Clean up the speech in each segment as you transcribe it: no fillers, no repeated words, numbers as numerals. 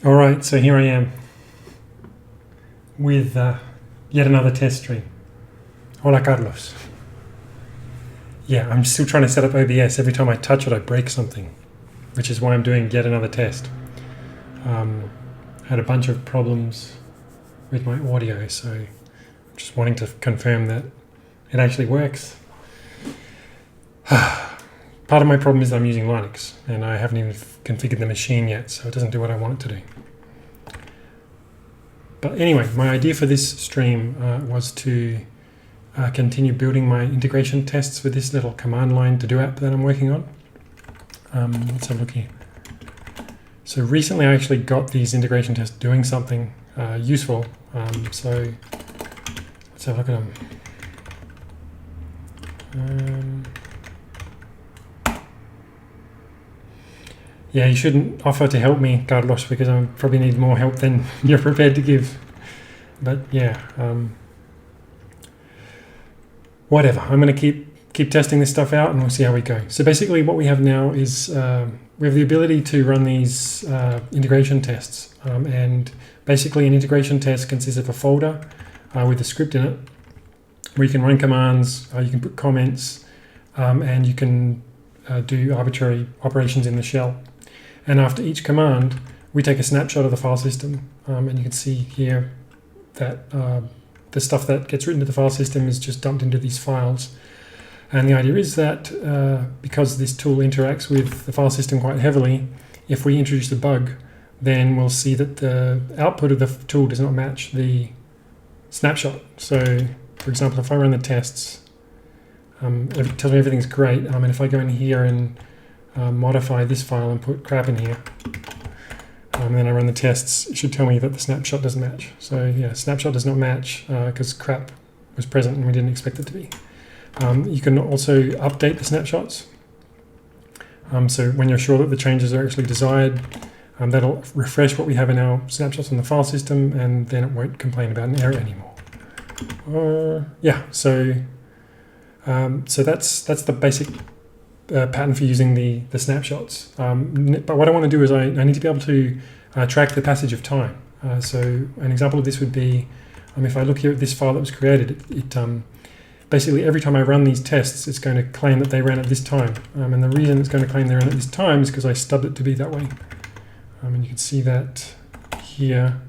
All right, so here I am with yet another test stream. Hola, Carlos. Yeah, I'm still trying to set up OBS. Every time I touch it, I break something, which is why I'm doing yet another test. I had a bunch of problems with my audio, so I'm just wanting to confirm that it actually works. Part of my problem is I'm using Linux, and I haven't even configured the machine yet, so it doesn't do what I want it to do. But anyway, my idea for this stream was to continue building my integration tests with this little command line to-do app that I'm working on. Let's have a look here. So recently I actually got these integration tests doing something useful. So let's have a look at them. Yeah, you shouldn't offer to help me, Carlos, because I probably need more help than you're prepared to give. But yeah, whatever. I'm going to keep testing this stuff out, and we'll see how we go. So basically, what we have now is we have the ability to run these integration tests, and basically, an integration test consists of a folder with a script in it, where you can run commands, you can put comments, and you can do arbitrary operations in the shell. And after each command, we take a snapshot of the file system, and you can see here that the stuff that gets written to the file system is just dumped into these files. And the idea is that because this tool interacts with the file system quite heavily, if we introduce a bug, then we'll see that the output of the tool does not match the snapshot. So, for example, if I run the tests, it tells me everything's great, and if I go in here and modify this file and put crap in here, and then I run the tests, it should tell me that the snapshot doesn't match. So yeah, snapshot does not match because crap was present and we didn't expect it to be. You can also update the snapshots. So when you're sure that the changes are actually desired, that'll refresh what we have in our snapshots on the file system, and then it won't complain about an error anymore. Yeah, so that's the basic pattern for using the snapshots. But what I want to do is I need to be able to track the passage of time. So an example of this would be, if I look here at this file that was created, it basically every time I run these tests, it's going to claim that they ran at this time. And the reason it's going to claim they ran at this time is because I stubbed it to be that way. And you can see that here,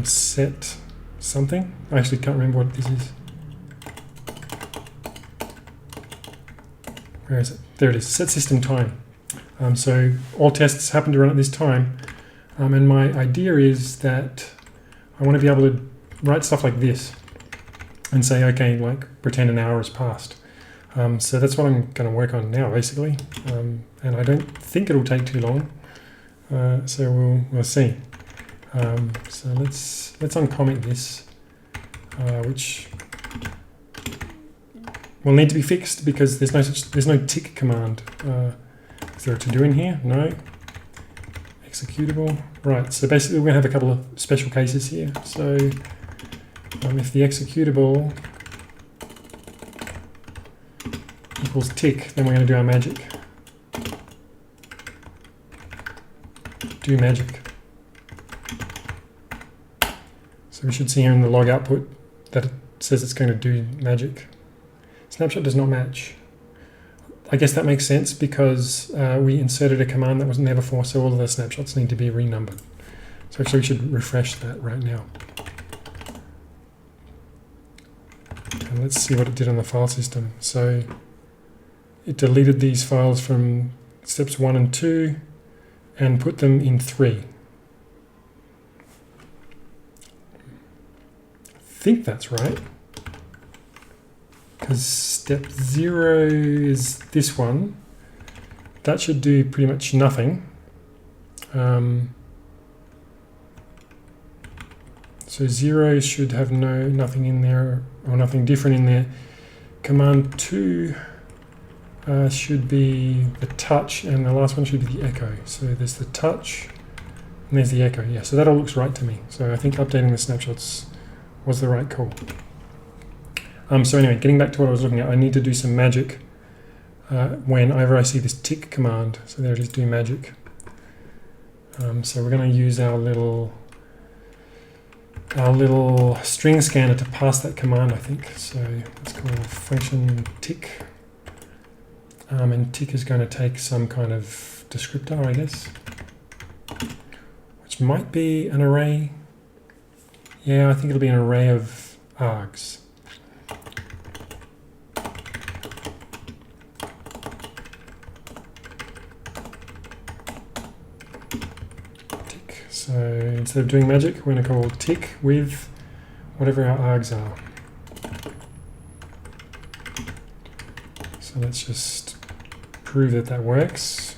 set something. I actually can't remember what this is. Where is it? There it is, set system time. So all tests happen to run at this time. And my idea is that I want to be able to write stuff like this and say, okay, like pretend an hour has passed. So that's what I'm going to work on now, basically. And I don't think it'll take too long. So we'll see. So let's uncomment this, which will need to be fixed because there's no tick command. Is there a to-do in here? No. Executable. Right, so basically we're going to have a couple of special cases here. So if the executable equals tick, then we're going to do our magic. Do magic. So we should see here in the log output that it says it's going to do magic. Snapshot does not match. I guess that makes sense because we inserted a command that wasn't there before, so all of the snapshots need to be renumbered. So actually we should refresh that right now. And let's see what it did on the file system. So it deleted these files from steps 1 and 2 and put them in 3. I think that's right. Because step 0 is this one. That should do pretty much nothing. So 0 should have nothing in there, or nothing different in there. Command 2 should be the touch, and the last one should be the echo. So there's the touch, and there's the echo. Yeah, so that all looks right to me. So I think updating the snapshots was the right call. So anyway, getting back to what I was looking at, I need to do some magic whenever I see this tick command. So there it is, do magic. So we're going to use our little string scanner to pass that command, I think. So let's call function tick. And tick is going to take some kind of descriptor, I guess, which might be an array. Yeah, I think it'll be an array of args. Tick. So instead of doing magic, we're going to call tick with whatever our args are. So let's just prove that that works.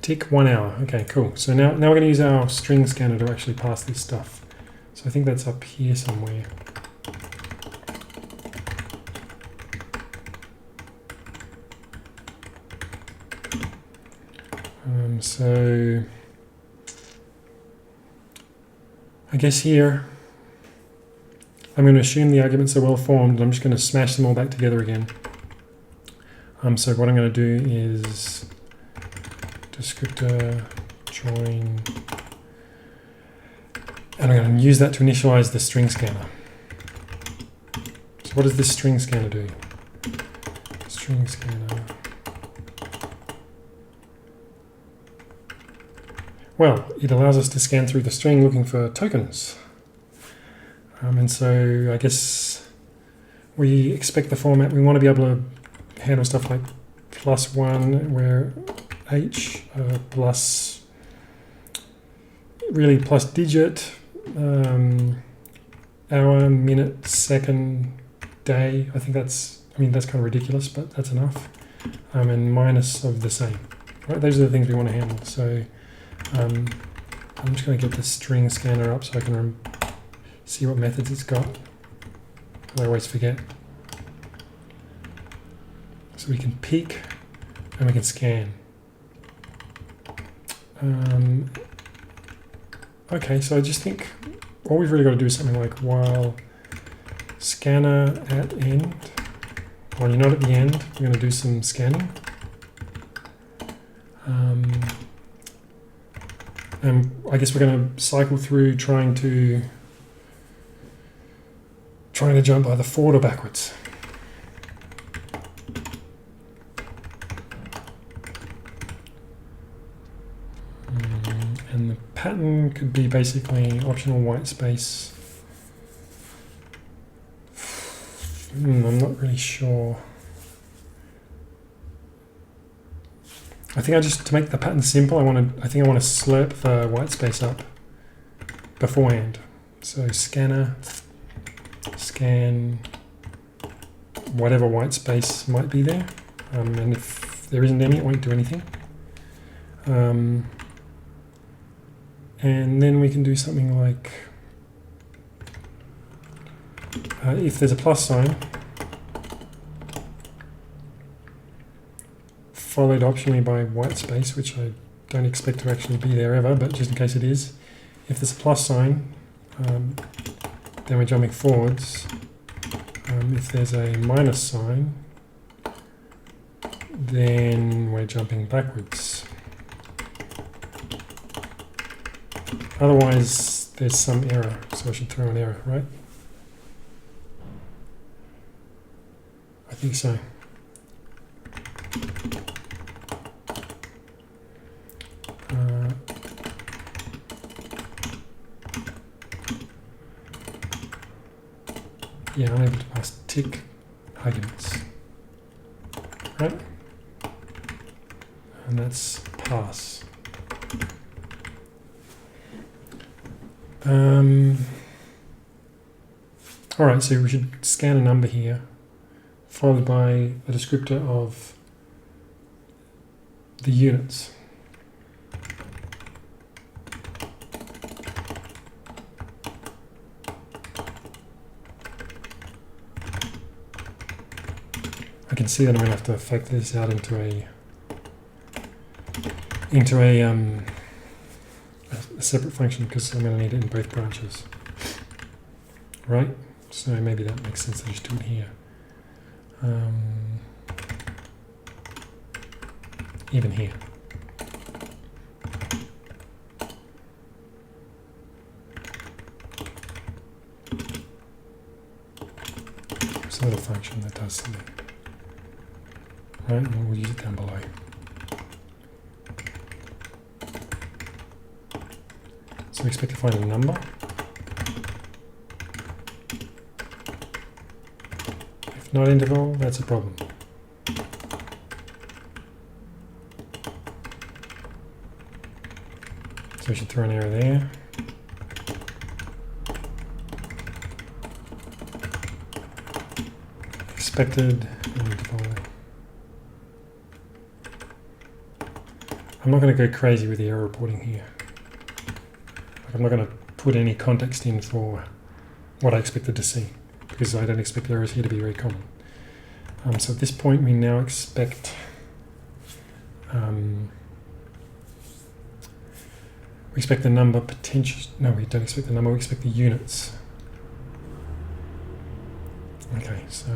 Tick 1 hour. Okay, cool. So now we're going to use our string scanner to actually pass this stuff. So I think that's up here somewhere. So I guess here I'm going to assume the arguments are well formed, and I'm just going to smash them all back together again. So what I'm going to do is descriptor join, and I'm going to use that to initialize the string scanner. So what does this string scanner do? String scanner. Well, it allows us to scan through the string looking for tokens. And so I guess we expect the format, we want to be able to handle stuff like +1, where H plus, really plus digit, hour, minute, second, day. I think that's kind of ridiculous, but that's enough. And minus of the same. Right, those are the things we want to handle. So I'm just going to get the string scanner up so I can see what methods it's got. I always forget. So we can peek and we can scan. Okay, so I just think all we've really got to do is something like while scanner at end. Well, you're not at the end, we're going to do some scanning. And I guess we're going to cycle through trying to jump either forward or backwards. And the pattern could be basically optional white space. I'm not really sure. I think to make the pattern simple, I think I want to slurp the white space up beforehand. So scanner, scan whatever white space might be there. And if there isn't any, it won't do anything. And then we can do something like, if there's a plus sign, followed optionally by white space, which I don't expect to actually be there ever, but just in case it is. If there's a plus sign, then we're jumping forwards. If there's a minus sign, then we're jumping backwards. Otherwise, there's some error, so I should throw an error, right? I think so. Yeah, I'm able to pass tick arguments, right? And that's pass. All right, so we should scan a number here, followed by a descriptor of the units. I can see that I'm going to have to factor this out into a separate function because I'm going to need it in both branches, right? So maybe that makes sense. I just do it here. Even here. It's a little function that does something. Right, and we'll use it down below. So we expect to find a number. If not interval, that's a problem. So we should throw an error there. Expected interval. I'm not going to go crazy with the error reporting here. I'm not going to put any context in for what I expected to see, because I don't expect errors here to be very common. So at this point we now expect the number potential. No, we don't expect the number, we expect the units. Okay, so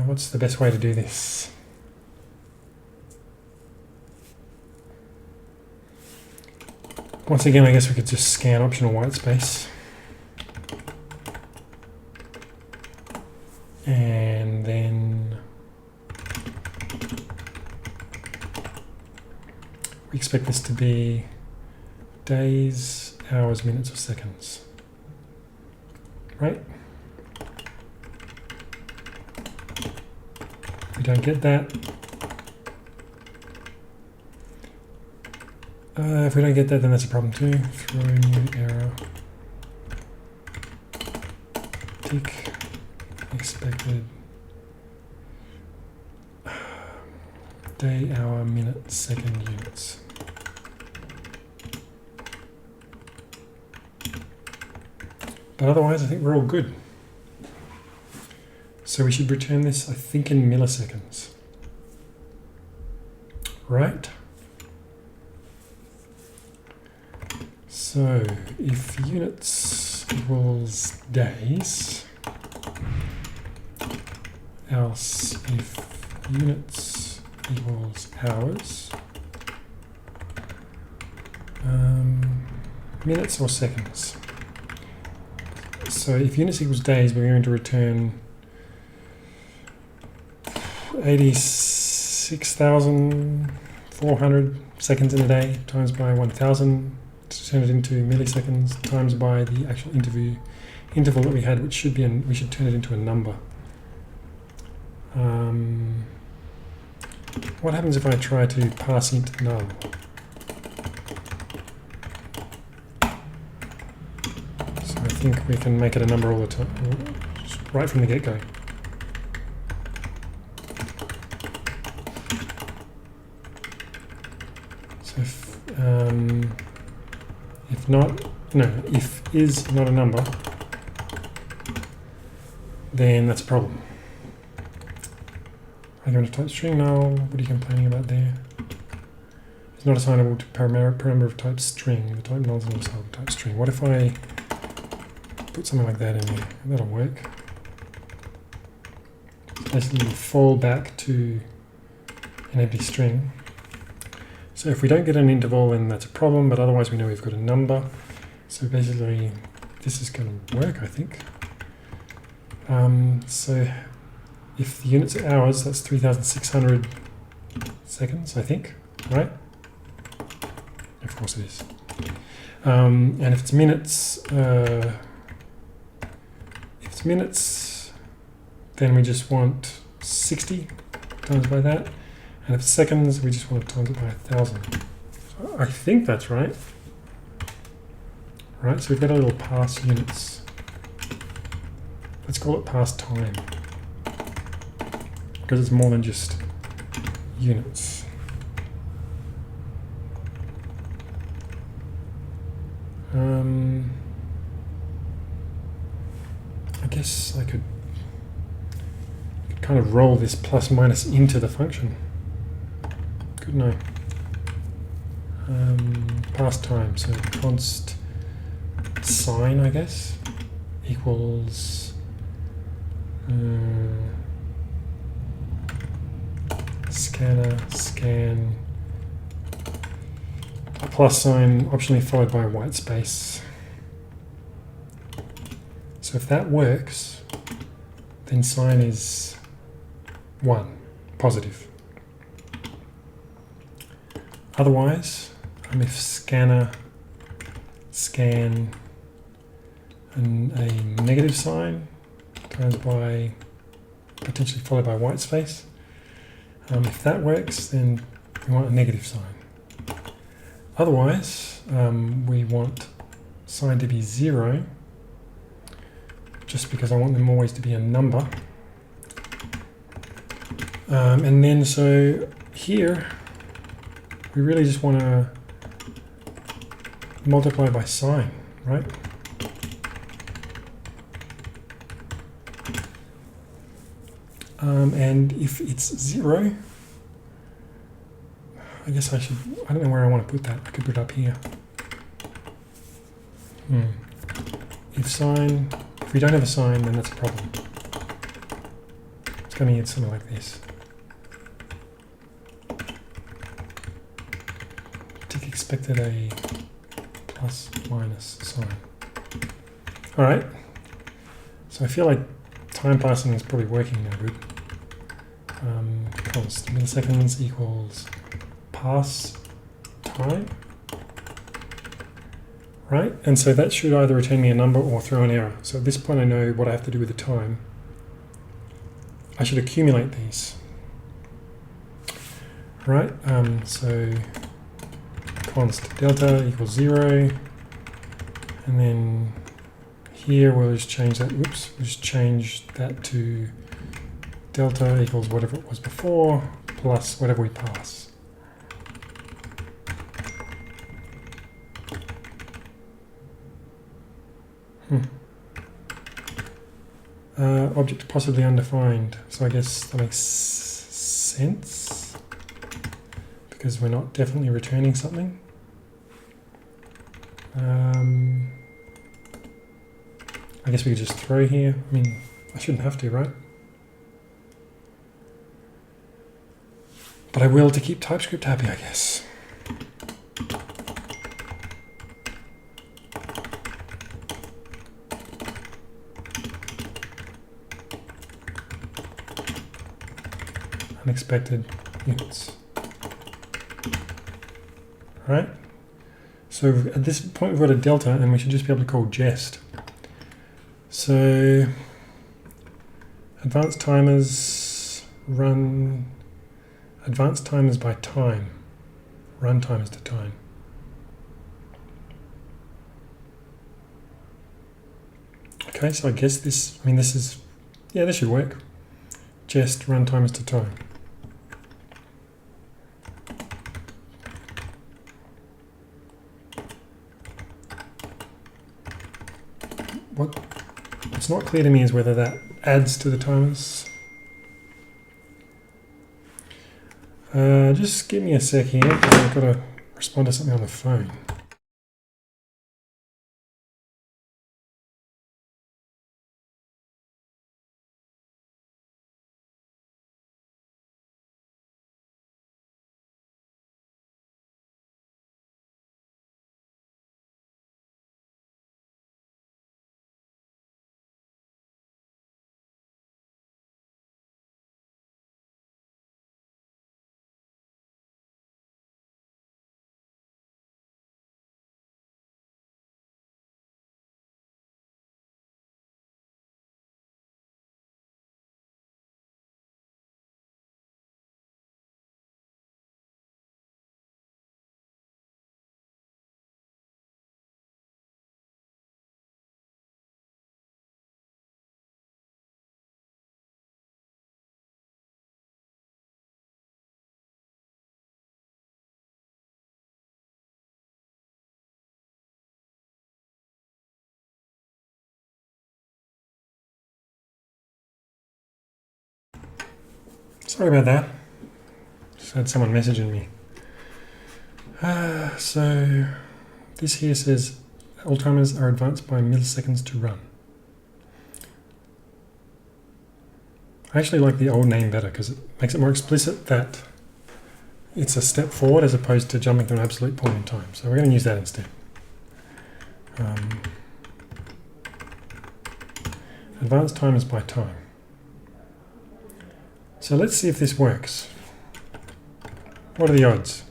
what's the best way to do this? Once again, I guess we could just scan optional white space. And then we expect this to be days, hours, minutes, or seconds. Right? If we don't get that, then that's a problem too. Throw new error. Tick expected day, hour, minute, second units. But otherwise, I think we're all good. So we should return this, I think, in milliseconds. Right? So if units equals days, else if units equals hours, minutes or seconds. So if units equals days, we're going to return 86,400 seconds in a day times by 1,000 to turn it into milliseconds times by the actual interval that we had, which should be, we should turn it into a number. What happens if I try to pass int null? So I think we can make it a number all the time, just right from the get-go. So if is not a number, then that's a problem. Argument of type string null, what are you complaining about there? It's not assignable to parameter of type string. The type null is not assignable to type string. What if I put something like that in there? That'll work. Basically fall back to an empty string. So if we don't get an interval, then that's a problem, but otherwise we know we've got a number. So basically this is going to work, I think. So if the units are hours, that's 3,600 seconds, I think, right? Of course it is. And if it's minutes, then we just want 60 times by that. And if it's seconds, we just want to times it by 1,000. So I think that's right. Right, so we've got a little pass units. Let's call it pass time, because it's more than just units. I guess I could kind of roll this plus minus into the function, couldn't I? Pass time, so const sign, I guess, equals Scanner, scan, a plus sign, optionally followed by a white space. So if that works, then sign is 1, positive. Otherwise, if scanner, scan, and a negative sign times by, potentially followed by white space, if that works, then we want a negative sign. Otherwise, we want sign to be 0, just because I want them always to be a number. And then so here, we really just want to multiply by sign, right? And if it's 0, I guess I don't know where I want to put that. I could put it up here. If we don't have a sign, then that's a problem. It's going to get something like this. Tick expected a plus minus sign. All right. So I feel like time passing is probably working now good. Const milliseconds equals pass time. Right, and so that should either return me a number or throw an error. So at this point I know what I have to do with the time. I should accumulate these. Right, so const delta equals 0, and then here we'll just change that, we'll just change that to delta equals whatever it was before, plus whatever we pass. Object possibly undefined, so I guess that makes sense, because we're not definitely returning something. I guess we could just throw here. I mean, I shouldn't have to, right? But I will to keep TypeScript happy, I guess. Unexpected units. Right? So at this point we've got a delta, and we should just be able to call jest. So advanced timers run, advanced timers by time, run timers to time. Okay, so I guess this, I mean this is, yeah, this should work. Jest run timers to time. What's not clear to me is whether that adds to the timers. Just give me a sec here, because I've got to respond to something on the phone. Sorry about that. Just had someone messaging me. So this here says all timers are advanced by milliseconds to run. I actually like the old name better because it makes it more explicit that it's a step forward as opposed to jumping to an absolute point in time. So we're going to use that instead. Advanced time is by time. So let's see if this works. What are the odds?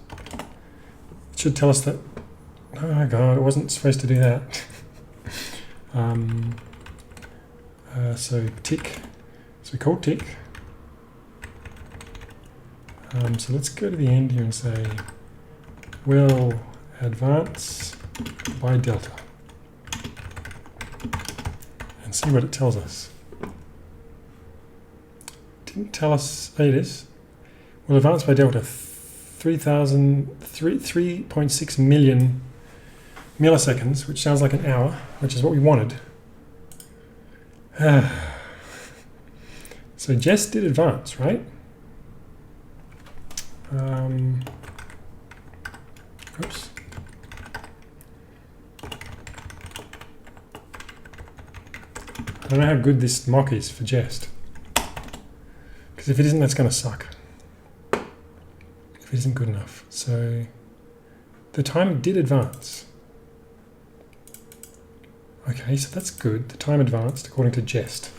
It should tell us that, oh god, it wasn't supposed to do that. So tick, so we call tick. So let's go to the end here and say, will advance by delta. And see what it tells us. Didn't tell us, oh, it is. Will advance by delta 3.6 million milliseconds, which sounds like an hour, which is what we wanted. So Jess did advance, right? Oops. I don't know how good this mock is for Jest. Because if it isn't, that's going to suck. If it isn't good enough. So the time did advance. Okay, so that's good. The time advanced according to Jest.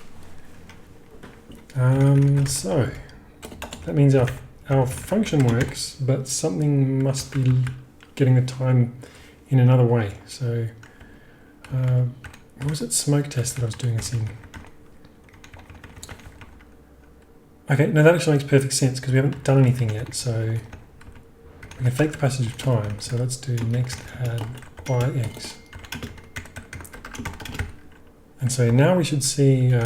So that means our function works, but something must be getting the time in another way. So what was it? Smoke test that I was doing this in. Okay, no, that actually makes perfect sense because we haven't done anything yet. So we can fake the passage of time. So let's do next add by x. And so now we should see a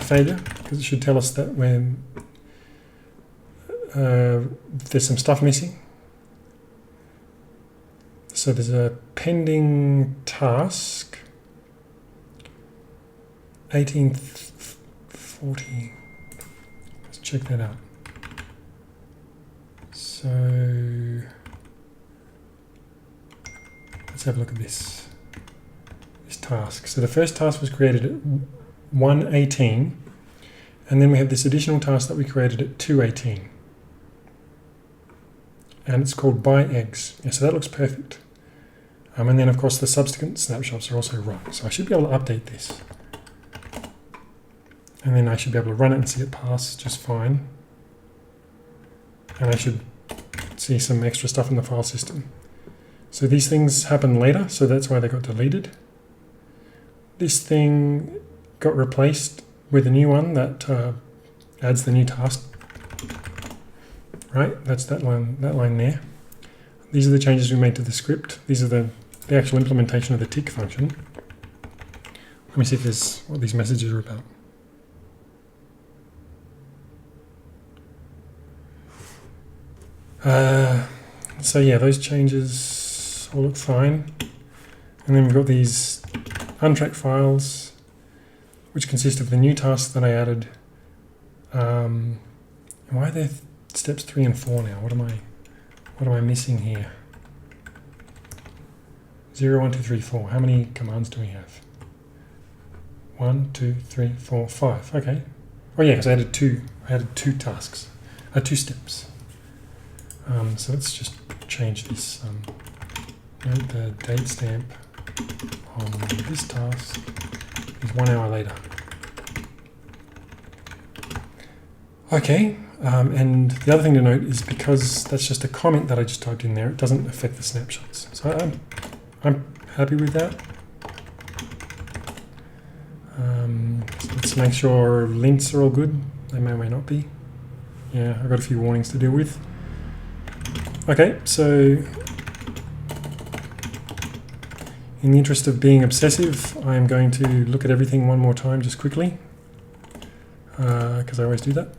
failure because it should tell us that when there's some stuff missing. So there's a pending task 1840. Let's check that out. So let's have a look at this task. So the first task was created at 1:18, and then we have this additional task that we created at 2:18, and it's called by eggs. Yeah, so that looks perfect. And then of course the subsequent snapshots are also wrong. So I should be able to update this. And then I should be able to run it and see it pass just fine. And I should see some extra stuff in the file system. So these things happen later, so that's why they got deleted. This thing got replaced with a new one that adds the new task. Right, that's that line there. These are the changes we made to the script. These are the actual implementation of the tick function. Let me see if there's what these messages are about. So yeah, those changes all look fine. And then we've got these untracked files, which consist of the new tasks that I added. Why are there steps 3 and 4 now? What am I missing here? 0, 1, 2, 3, 4. How many commands do we have? 1, 2, 3, 4, 5. Okay. Oh yeah, because I added two tasks, 2 steps. So let's just change this. Note the date stamp on this task is 1 hour later. Okay, and the other thing to note is because that's just a comment that I just typed in there, it doesn't affect the snapshots. So I'm happy with that. So let's make sure lints are all good. They may or may not be. Yeah, I've got a few warnings to deal with. Okay, so in the interest of being obsessive, I'm going to look at everything one more time just quickly, because I always do that.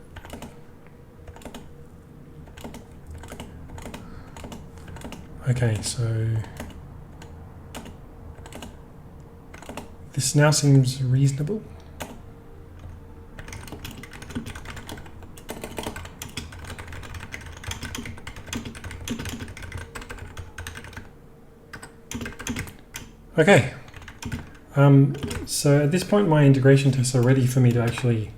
Okay, so this now seems reasonable. Okay, So at this point, my integration tests are ready for me to actually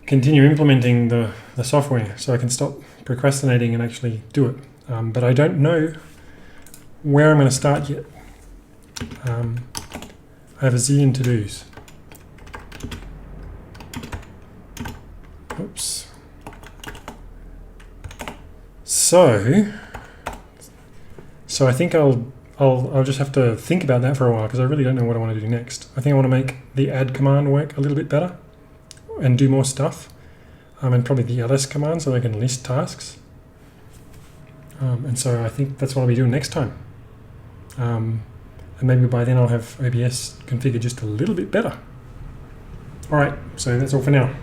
continue implementing the software, so I can stop procrastinating and actually do it. But I don't know where I'm going to start yet. I have a zillion to-dos. Oops. So I think I'll just have to think about that for a while, because I really don't know what I want to do next. I think I want to make the add command work a little bit better and do more stuff, and probably the ls command so I can list tasks. And so I think that's what I'll be doing next time. And maybe by then I'll have OBS configured just a little bit better. All right, so that's all for now.